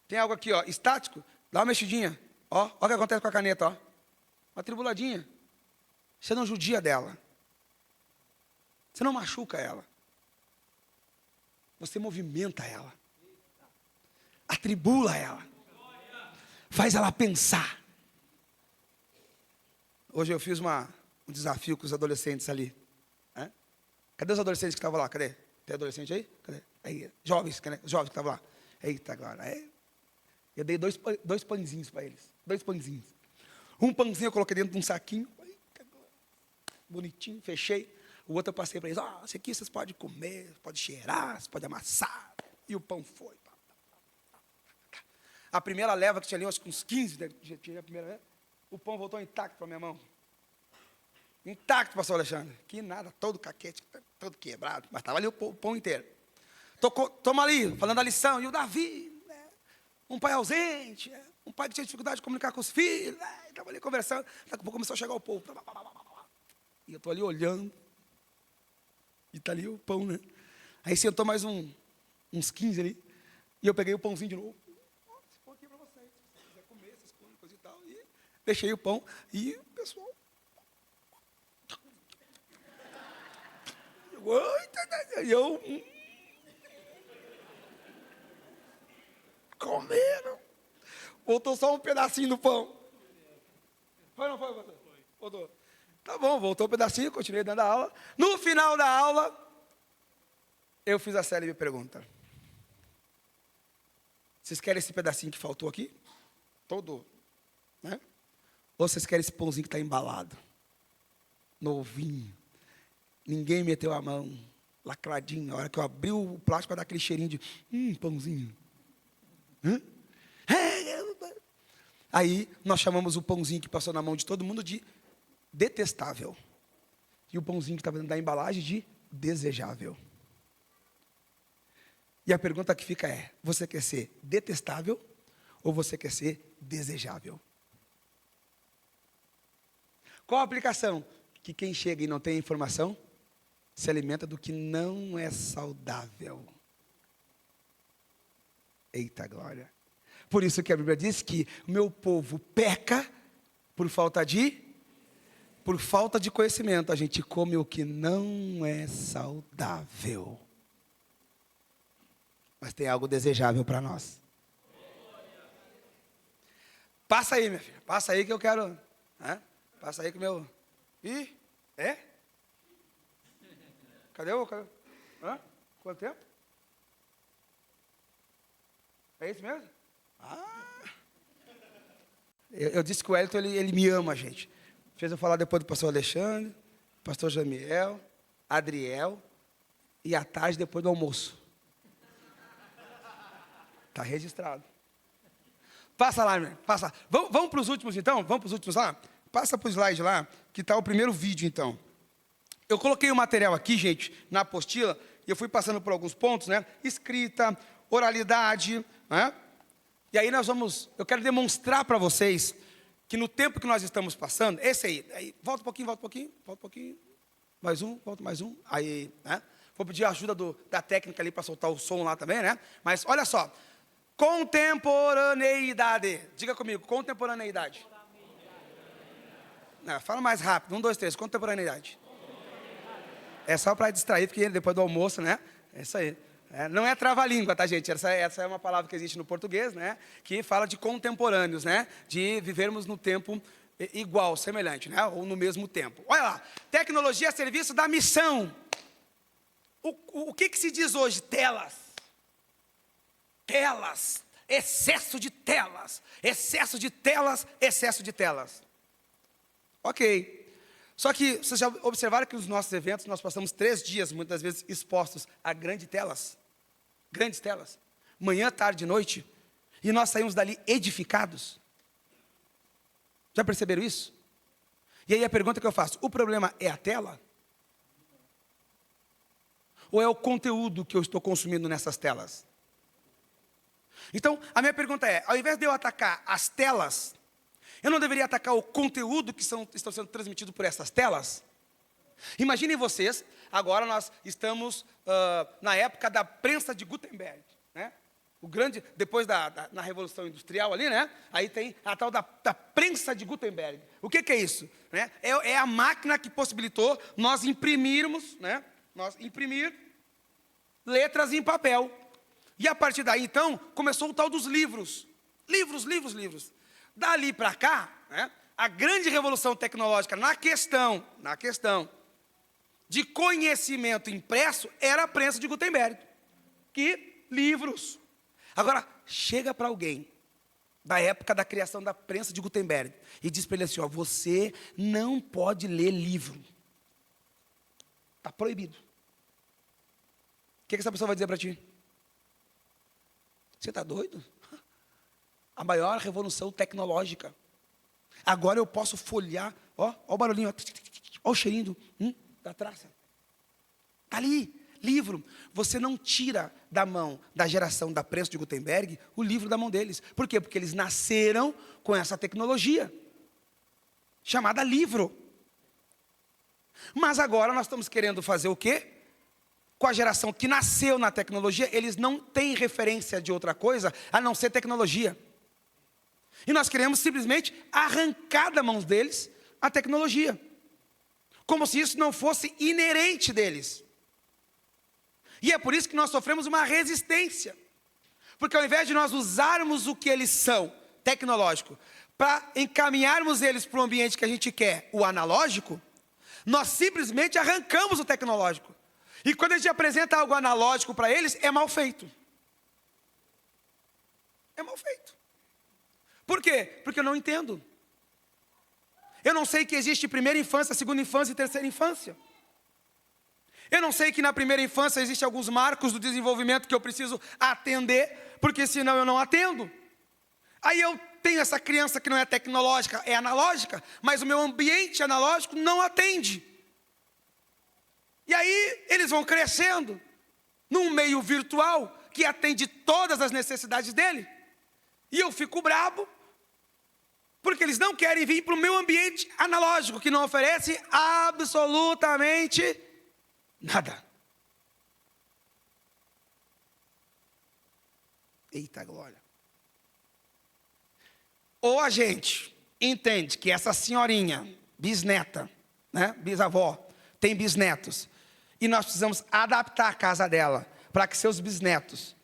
Tem algo aqui, ó, estático. Dá uma mexidinha. Ó o que acontece com a caneta, ó. Uma atribuladinha. Você não judia dela. Você não machuca ela. Você movimenta ela. Atribula ela. Faz ela pensar. Hoje eu fiz um desafio com os adolescentes ali. Cadê os adolescentes que estavam lá? Cadê? Tem adolescente aí? Cadê? Aí, jovens que estavam lá. Eita, agora. Eu dei dois pãezinhos para eles. 2 pãezinhos. Um pãozinho eu coloquei dentro de um saquinho. Bonitinho, fechei. O outro eu passei para eles. Esse aqui vocês podem comer, podem cheirar, vocês podem amassar. E o pão foi. A primeira leva, que tinha ali, acho que uns 15, já tinha a primeira leva. O pão voltou intacto para a minha mão. Intacto, pastor Alexandre. Que nada, todo caquete, todo quebrado. Mas estava ali o pão inteiro. Toma ali, falando a lição. E o Davi, um pai ausente, um pai que tinha dificuldade de comunicar com os filhos. Estava ali conversando. Daqui a pouco começou a chegar o povo. E eu estou ali olhando. E está ali o pão, né? Aí sentou mais uns 15 ali. E eu peguei o pãozinho de novo. Esse pão aqui é para vocês. Se você quiser comer, essas coisas e tal. E deixei o pão. E o pessoal... Comeram. Voltou só um pedacinho do pão. Foi ou não foi, pastor? Voltou. Tá bom, voltou um pedacinho, continuei dando a aula. No final da aula, eu fiz a célebre pergunta. Vocês querem esse pedacinho que faltou aqui? Todo, né? Ou vocês querem esse pãozinho que está embalado? Novinho. Ninguém meteu a mão, lacradinho. A hora que eu abri o plástico para dar aquele cheirinho de pãozinho. Aí nós chamamos o pãozinho que passou na mão de todo mundo de detestável. E o pãozinho que estava dentro da embalagem de desejável. E a pergunta que fica é: você quer ser detestável ou você quer ser desejável? Qual a aplicação? Que quem chega e não tem informação se alimenta do que não é saudável. Eita glória. Por isso que a Bíblia diz que o meu povo peca por falta de conhecimento. A gente come o que não é saudável. Mas tem algo desejável para nós. Passa aí, minha filha. Passa aí que eu quero. Passa aí que o meu... Ih, é? Cadê? Quanto tempo? É isso mesmo? Eu disse que o Elton, ele me ama, gente. Fez eu falar depois do pastor Alexandre, pastor Jamiel, Adriel, e à tarde depois do almoço. Está registrado. Passa lá, irmão, passa. Vamos para os últimos, então? Vamos para os últimos lá? Passa para o slide lá, que está o primeiro vídeo, então. Eu coloquei o material aqui, gente, na apostila, e eu fui passando por alguns pontos, né? Escrita, oralidade, né? E aí eu quero demonstrar para vocês que no tempo que nós estamos passando, esse aí, volta um pouquinho, mais um, volta mais um, aí, né? Vou pedir a ajuda da técnica ali para soltar o som lá também, né? Mas olha só, contemporaneidade, diga comigo, contemporaneidade. Não, fala mais rápido, 1, 2, 3, contemporaneidade. É só para distrair, porque depois do almoço, né? É isso aí. Não é trava-língua, tá, gente? Essa é uma palavra que existe no português, né? Que fala de contemporâneos, né? De vivermos no tempo igual, semelhante, né? Ou no mesmo tempo. Olha lá, tecnologia a serviço da missão. O que se diz hoje? Telas. Telas. Excesso de telas. Excesso de telas. Excesso de telas. Ok. Só que vocês já observaram que nos nossos eventos nós passamos 3 dias, muitas vezes, expostos a grandes telas. Grandes telas. Manhã, tarde e noite. E nós saímos dali edificados. Já perceberam isso? E aí a pergunta que eu faço, o problema é a tela? Ou é o conteúdo que eu estou consumindo nessas telas? Então, a minha pergunta é, ao invés de eu atacar as telas, eu não deveria atacar o conteúdo que estão sendo transmitido por essas telas? Imaginem vocês, agora nós estamos na época da prensa de Gutenberg, né? O grande, depois na Revolução Industrial ali, né? Aí tem a tal da prensa de Gutenberg. O que é isso? Né? É a máquina que possibilitou nós imprimirmos, né? Nós imprimir letras em papel. E a partir daí, então, começou o tal dos livros. Livros. Dali para cá, né, a grande revolução tecnológica na questão de conhecimento impresso era a prensa de Gutenberg. Que livros. Agora, chega para alguém da época da criação da prensa de Gutenberg e diz para ele assim, ó, você não pode ler livro. Está proibido. O que essa pessoa vai dizer para ti? Você está doido? A maior revolução tecnológica. Agora eu posso folhear, ó o barulhinho, ó o cheirinho da traça. Está ali, livro. Você não tira da mão da geração da prensa de Gutenberg o livro da mão deles. Por quê? Porque eles nasceram com essa tecnologia, chamada livro. Mas agora nós estamos querendo fazer o quê? Com a geração que nasceu na tecnologia, eles não têm referência de outra coisa a não ser tecnologia. E nós queremos simplesmente arrancar da mão deles a tecnologia. Como se isso não fosse inerente deles. E é por isso que nós sofremos uma resistência. Porque ao invés de nós usarmos o que eles são, tecnológico, para encaminharmos eles para o ambiente que a gente quer, o analógico, nós simplesmente arrancamos o tecnológico. E quando a gente apresenta algo analógico para eles, é mal feito. É mal feito. Por quê? Porque eu não entendo. Eu não sei que existe primeira infância, segunda infância e terceira infância. Eu não sei que na primeira infância existem alguns marcos do desenvolvimento que eu preciso atender, porque senão eu não atendo. Aí eu tenho essa criança que não é tecnológica, é analógica, mas o meu ambiente analógico não atende. E aí eles vão crescendo num meio virtual que atende todas as necessidades dele. E eu fico brabo, porque eles não querem vir para o meu ambiente analógico, que não oferece absolutamente nada. Eita glória. Ou a gente entende que essa senhorinha, bisneta, né, bisavó, tem bisnetos, e nós precisamos adaptar a casa dela, para que seus bisnetos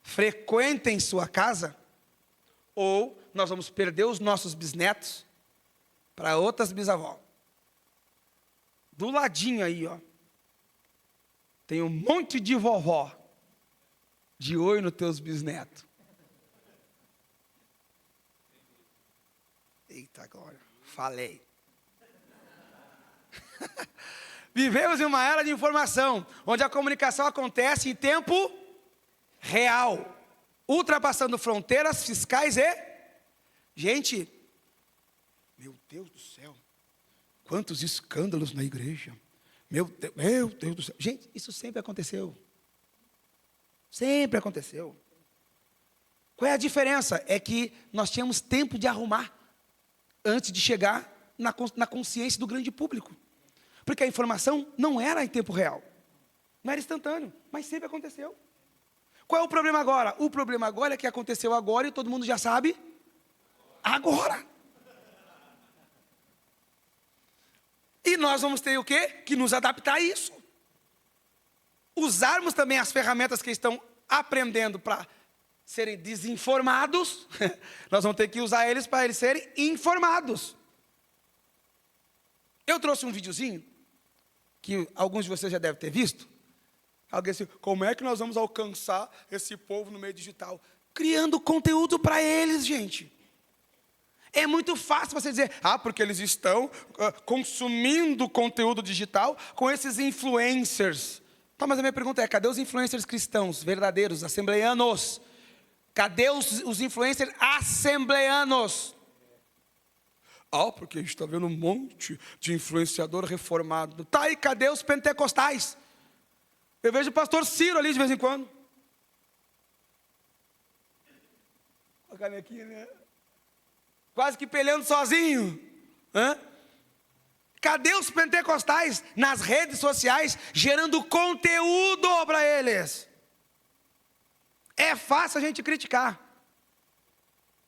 frequentem sua casa, ou nós vamos perder os nossos bisnetos para outras bisavós. Do ladinho aí, ó, tem um monte de vovó de olho nos teus bisnetos. Eita glória, falei. Vivemos em uma era de informação, onde a comunicação acontece em tempo real, ultrapassando fronteiras fiscais e... Gente, meu Deus do céu, quantos escândalos na igreja. Meu Deus do céu. Gente, isso sempre aconteceu. Sempre aconteceu. Qual é a diferença? É que nós tínhamos tempo de arrumar antes de chegar na consciência do grande público. Porque a informação não era em tempo real. Não era instantâneo, mas sempre aconteceu. Qual é o problema agora? O problema agora é que aconteceu agora e todo mundo já sabe agora. E nós vamos ter o quê? Que nos adaptar a isso. Usarmos também as ferramentas que estão aprendendo para serem desinformados. Nós vamos ter que usar eles para eles serem informados. Eu trouxe um videozinho, que alguns de vocês já devem ter visto. Alguém disse, como é que nós vamos alcançar esse povo no meio digital? Criando conteúdo para eles, gente. É muito fácil você dizer, porque eles estão consumindo conteúdo digital com esses influencers. Tá, mas a minha pergunta é, cadê os influencers cristãos, verdadeiros, assembleianos? Cadê os influencers assembleianos? Porque a gente está vendo um monte de influenciador reformado. Tá, e cadê os pentecostais? Eu vejo o pastor Ciro ali de vez em quando. A canequinha, né? Quase que peleando sozinho. Cadê os pentecostais nas redes sociais gerando conteúdo para eles? É fácil a gente criticar.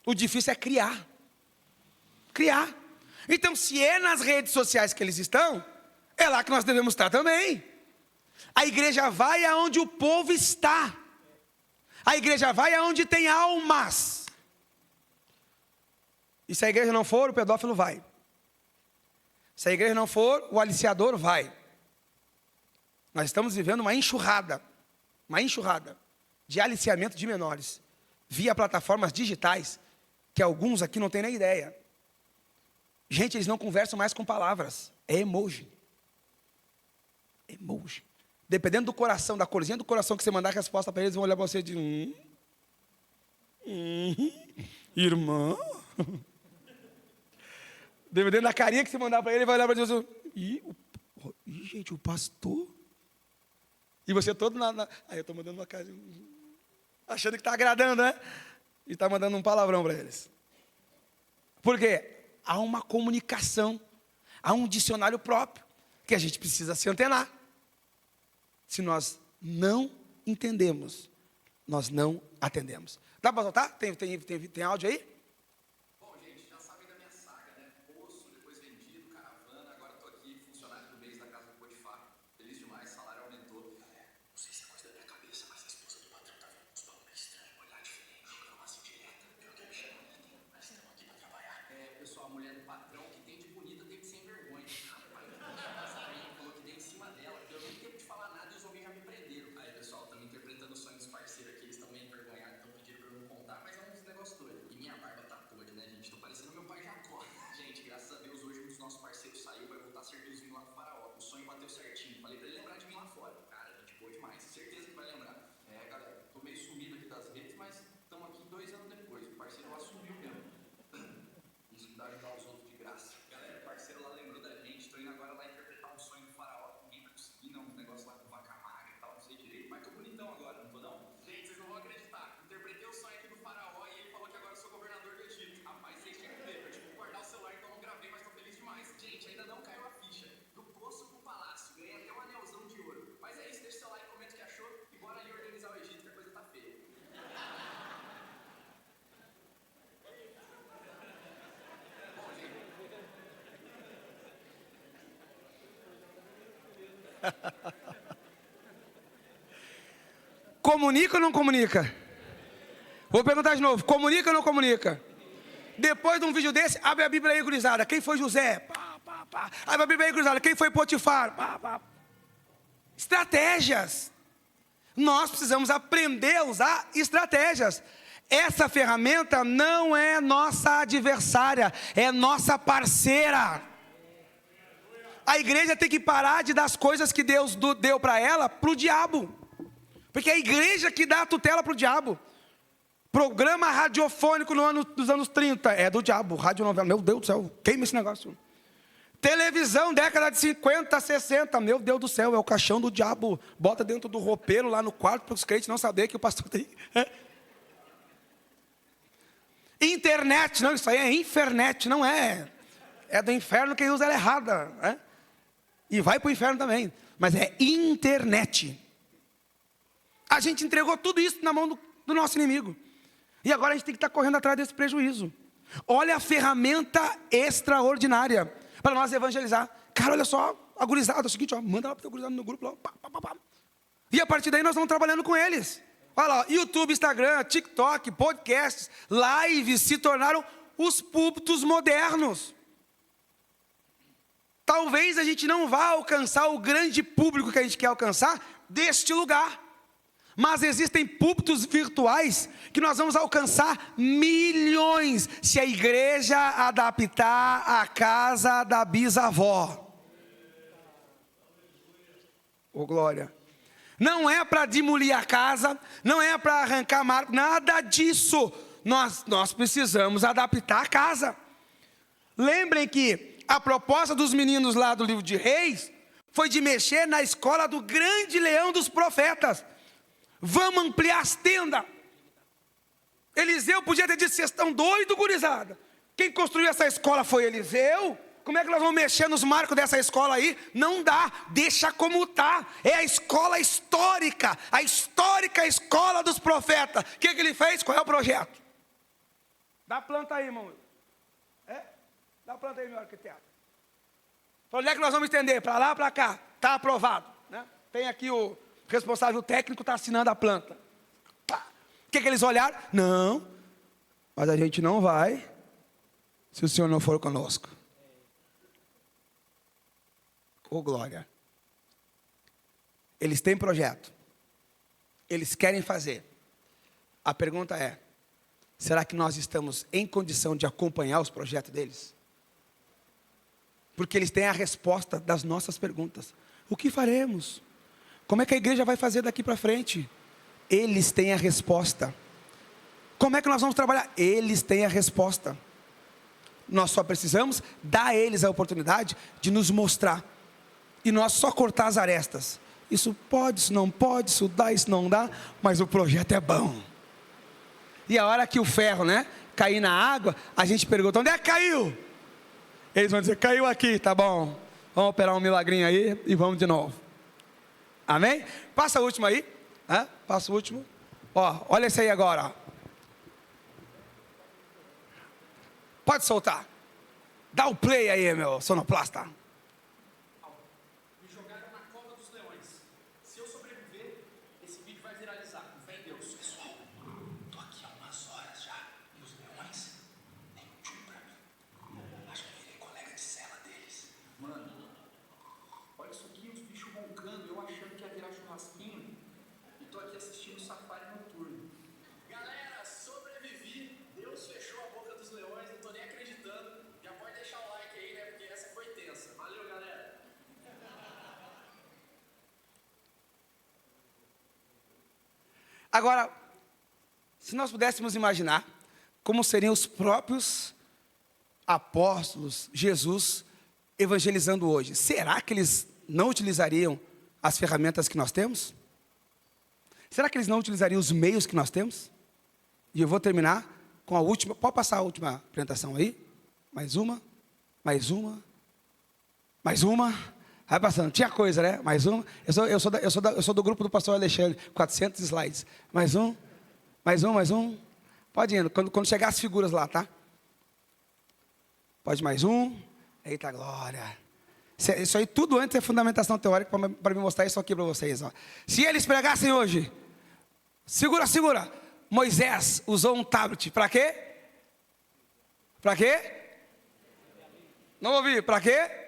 O difícil é criar. Criar. Então, se é nas redes sociais que eles estão, é lá que nós devemos estar também. A igreja vai aonde o povo está. A igreja vai aonde tem almas. E se a igreja não for, o pedófilo vai. Se a igreja não for, o aliciador vai. Nós estamos vivendo uma enxurrada de aliciamento de menores, via plataformas digitais, que alguns aqui não têm nem ideia. Gente, eles não conversam mais com palavras, é emoji. Emoji. Dependendo do coração, da corzinha do coração que você mandar a resposta para eles, vão olhar para você e dizer, irmã. Dependendo da carinha que você mandar para ele, ele vai olhar para Deus e gente, o pastor. E você todo aí eu estou mandando uma carinha, achando que está agradando, né? E está mandando um palavrão para eles. Por quê? Há uma comunicação, há um dicionário próprio, que a gente precisa se antenar. Se nós não entendemos, nós não atendemos. Dá para soltar? Tem áudio aí? Bom, gente, já sabem da minha saga, né? Poço, depois vendido, caravana, agora estou aqui, funcionário do mês da casa do Potifar. Feliz demais, salário aumentou. Não sei se é coisa da minha cabeça, mas a esposa do patrão tá vendo uns bagulho estranho, olhar diferente, jogando uma assim direta. Pior que me chama, mas estamos aqui para trabalhar. Pessoal, a mulher do patrão que tem de bonita tem que ser sem vergonha. Rapaz, falou que dei em cima dela, que eu nem tempo de falar nada e os homens já me prenderam. Aí, pessoal, estamos interpretando o sonho dos parceiros aqui, eles estão meio envergonhados, então pediram para eu não contar, mas é uns negócios doidos. E minha barba tá podre, né, gente? Tô parecendo meu pai Jacó. Gente, graças a Deus, hoje um dos nossos parceiros saiu, vai voltar a servir os vinhos lá pro Faraó. O sonho bateu certinho. Falei pra ele lembrar de mim lá fora. Cara, gente boa demais. Certeza que vai lembrar. Galera, tô meio sumido aqui das redes, mas estamos aqui 2 anos depois. O parceiro lá sumiu mesmo. Isso que dá ajudar os outros de graça. Galera, o parceiro lá lembrou da gente. Tô indo agora lá interpretar um sonho do Faraó. Ninguém vai conseguir, não. Um negócio lá com vaca magra e tal, não sei direito. Mas tô bonitão agora, não tô não? Gente, vocês não vão acreditar. Interpretei o sonho aqui do Faraó e ele falou que agora eu sou governador do Egito. Rapaz, vocês tinham que ver. Eu tive que guardar o celular, então não gravei, mas tô feliz demais. Gente, ainda não caiu a ficha. Do poço pro palácio. Ganhei até um anelzão de ouro. Mas é isso, deixa o seu like, comenta o que achou e bora ali organizar o Egito, que a coisa tá feia. Bom, gente. Comunica ou não comunica? Vou perguntar de novo, comunica ou não comunica? Depois de um vídeo desse, abre a Bíblia aí, gurizada. Quem foi José? Pá. Abre a Bíblia aí, gurizada. Quem foi Potifar? Pá. Estratégias. Nós precisamos aprender a usar estratégias. Essa ferramenta não é nossa adversária, é nossa parceira. A igreja tem que parar de dar as coisas que Deus deu para ela, para o diabo. Porque é a igreja que dá a tutela para o diabo. Programa radiofônico dos anos 30, é do diabo, radionovela, meu Deus do céu, queima esse negócio. Televisão, década de 50, 60, meu Deus do céu, é o caixão do diabo. Bota dentro do roupeiro lá no quarto para os crentes não saberem que o pastor tem. Internet, não, isso aí é infernet, não é. É do inferno, quem usa ela errada. E vai para o inferno também. Mas é internet. A gente entregou tudo isso na mão do nosso inimigo. E agora a gente tem que estar correndo atrás desse prejuízo. Olha a ferramenta extraordinária para nós evangelizar. Cara, olha só, a gurizada, é o seguinte, ó, manda lá para o teu gurizada no grupo. Lá, pá, pá, pá. E a partir daí nós vamos trabalhando com eles. Olha lá, YouTube, Instagram, TikTok, podcasts, lives se tornaram os púlpitos modernos. Talvez a gente não vá alcançar o grande público que a gente quer alcançar deste lugar. Mas existem púlpitos virtuais que nós vamos alcançar milhões se a igreja adaptar a casa da bisavó. Ô glória! Não é para demolir a casa, não é para arrancar marco, nada disso. Nós precisamos adaptar a casa. Lembrem que a proposta dos meninos lá do livro de Reis foi de mexer na escola do grande leão dos profetas. Vamos ampliar as tendas. Eliseu podia ter dito, vocês estão doidos, gurizada. Quem construiu essa escola foi Eliseu. Como é que nós vamos mexer nos marcos dessa escola aí? Não dá, deixa como está. É a escola histórica, a histórica escola dos profetas. O que ele fez? Qual é o projeto? Dá a planta aí, irmão. Dá a planta aí, meu arquiteto. Para onde é que nós vamos estender? Para lá, para cá. Está aprovado, né? Tem aqui o responsável técnico, está assinando a planta. Pá. O que eles olharam? Não, mas a gente não vai se o senhor não for conosco. Ô glória. Eles têm projeto. Eles querem fazer. A pergunta é, será que nós estamos em condição de acompanhar os projetos deles? Porque eles têm a resposta das nossas perguntas. O que faremos? Como é que a igreja vai fazer daqui para frente? Eles têm a resposta. Como é que nós vamos trabalhar? Eles têm a resposta. Nós só precisamos dar a eles a oportunidade de nos mostrar. E nós só cortar as arestas. Isso pode, isso não pode, isso dá, isso não dá, mas o projeto é bom. E a hora que o ferro, né, cair na água, a gente pergunta, onde é que caiu? Eles vão dizer, caiu aqui, tá bom. Vamos operar um milagrinho aí e vamos de novo. Amém? Passa o último aí. Passa o último. Ó, olha esse aí agora. Pode soltar. Dá o play aí, meu sonoplasta. Me jogaram na cova dos leões. Se eu sobreviver, esse vídeo vai viralizar. Fé em Deus. Pessoal, tô aqui há umas horas já. E os leões nem um tchum pra mim. Acho que virei colega de cela deles. Mano, olha isso aqui, os bichos roncando. Eu achando que ia virar churrasquinho. E tô aqui assistindo o safari noturno. Galera, sobrevivi. Deus fechou a boca dos leões. Não tô nem acreditando. Já pode deixar o like aí, né? Porque essa foi tensa. Valeu, galera. Agora, se nós pudéssemos imaginar como seriam os próprios apóstolos, Jesus, evangelizando hoje, será que eles não utilizariam as ferramentas que nós temos? Será que eles não utilizariam os meios que nós temos? E eu vou terminar com a última, pode passar a última apresentação aí? Mais uma, mais uma, mais uma. Vai passando, tinha coisa, né? Mais um. Eu sou do grupo do pastor Alexandre, 400 slides. Mais um, mais um, mais um. Pode ir, quando chegar as figuras lá, tá? Pode mais um. Eita glória. Isso aí tudo antes é fundamentação teórica para me mostrar isso aqui para vocês. Ó. Se eles pregassem hoje, segura. Moisés usou um tablet, para quê? Para quê? Não ouvi, para quê?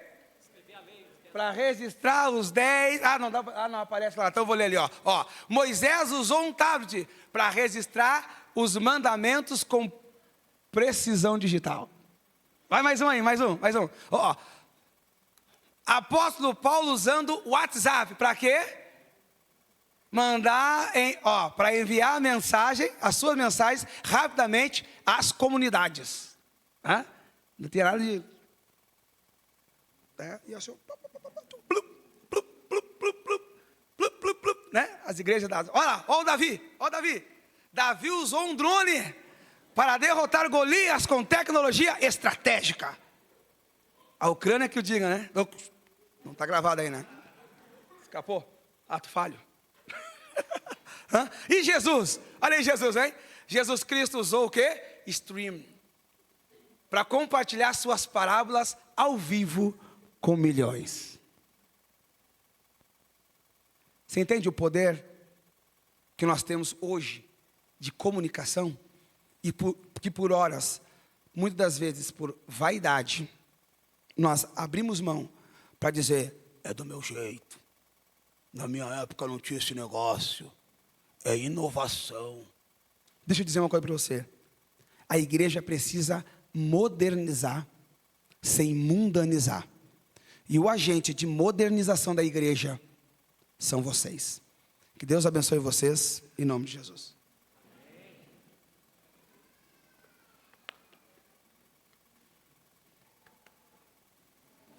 Para registrar os 10. Não aparece lá, então eu vou ler ali, ó. Moisés usou um tablet para registrar os mandamentos com precisão digital. Vai mais um aí, mais um. Ó. Apóstolo Paulo usando o WhatsApp, para quê? Para enviar a mensagem, as suas mensagens, rapidamente às comunidades. Não tinha nada de... E assim, né? As igrejas das... Olha lá, olha o Davi. Davi usou um drone para derrotar Golias com tecnologia estratégica. A Ucrânia que o diga, né? Não está gravado aí, né? Escapou? Ato falho. E Jesus? Olha aí Jesus, hein? Jesus Cristo usou o quê? Stream. Para compartilhar suas parábolas ao vivo com milhões. Você entende o poder que nós temos hoje de comunicação? E que por horas, muitas das vezes por vaidade, nós abrimos mão para dizer, é do meu jeito. Na minha época não tinha esse negócio. É inovação. Deixa eu dizer uma coisa para você. A igreja precisa modernizar sem mundanizar. E o agente de modernização da igreja são vocês. Que Deus abençoe vocês, em nome de Jesus.